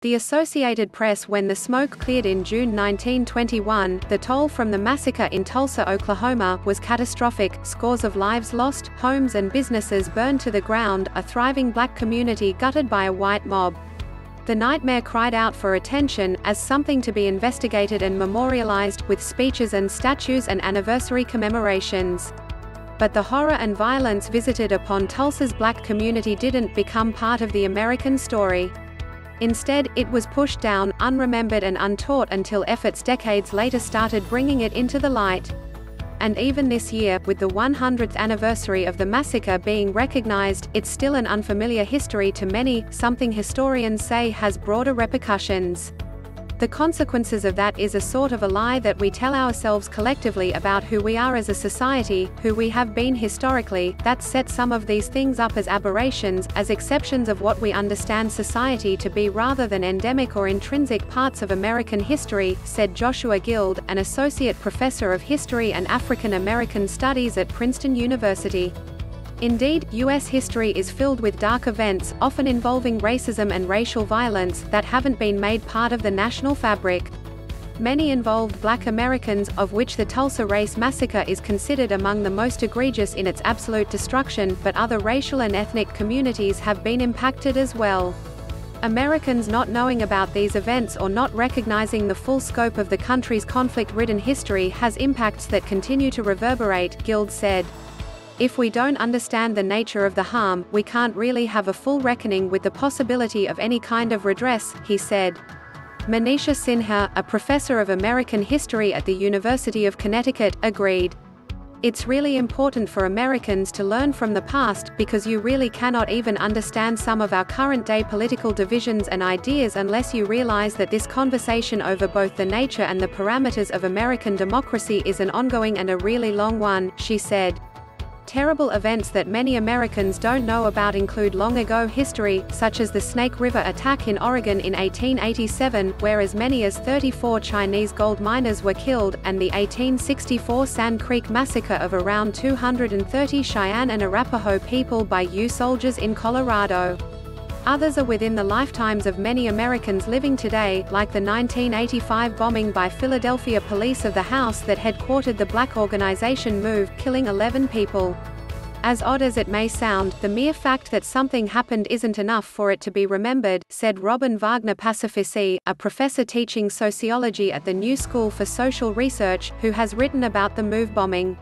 The Associated Press. When the smoke cleared in June 1921, the toll from the massacre in Tulsa, Oklahoma, was catastrophic. Scores of lives lost, homes and businesses burned to the ground, a thriving black community gutted by a white mob. The nightmare cried out for attention, as something to be investigated and memorialized, with speeches and statues and anniversary commemorations. But the horror and violence visited upon Tulsa's black community didn't become part of the American story. Instead, it was pushed down, unremembered and untaught until efforts decades later started bringing it into the light. And even this year, with the 100th anniversary of the massacre being recognized, it's still an unfamiliar history to many, something historians say has broader repercussions. The consequences of that is a sort of a lie that we tell ourselves collectively about who we are as a society, who we have been historically, that sets some of these things up as aberrations, as exceptions of what we understand society to be rather than endemic or intrinsic parts of American history, said Joshua Guild, an associate professor of history and African American studies at Princeton University. Indeed, U.S. history is filled with dark events, often involving racism and racial violence, that haven't been made part of the national fabric. Many involved black Americans, of which the Tulsa Race Massacre is considered among the most egregious in its absolute destruction, but other racial and ethnic communities have been impacted as well. Americans not knowing about these events or not recognizing the full scope of the country's conflict-ridden history has impacts that continue to reverberate, Guild said. If we don't understand the nature of the harm, we can't really have a full reckoning with the possibility of any kind of redress, he said. Manisha Sinha, a professor of American history at the University of Connecticut, agreed. It's really important for Americans to learn from the past, because you really cannot even understand some of our current-day political divisions and ideas unless you realize that this conversation over both the nature and the parameters of American democracy is an ongoing and a really long one, she said. Terrible events that many Americans don't know about include long-ago history, such as the Snake River attack in Oregon in 1887, where as many as 34 Chinese gold miners were killed, and the 1864 Sand Creek massacre of around 230 Cheyenne and Arapaho people by U soldiers in Colorado. Others are within the lifetimes of many Americans living today, like the 1985 bombing by Philadelphia police of the house that headquartered the black organization MOVE, killing 11 people. As odd as it may sound, the mere fact that something happened isn't enough for it to be remembered, said Robin Wagner-Pacifici, a professor teaching sociology at the New School for Social Research, who has written about the MOVE bombing.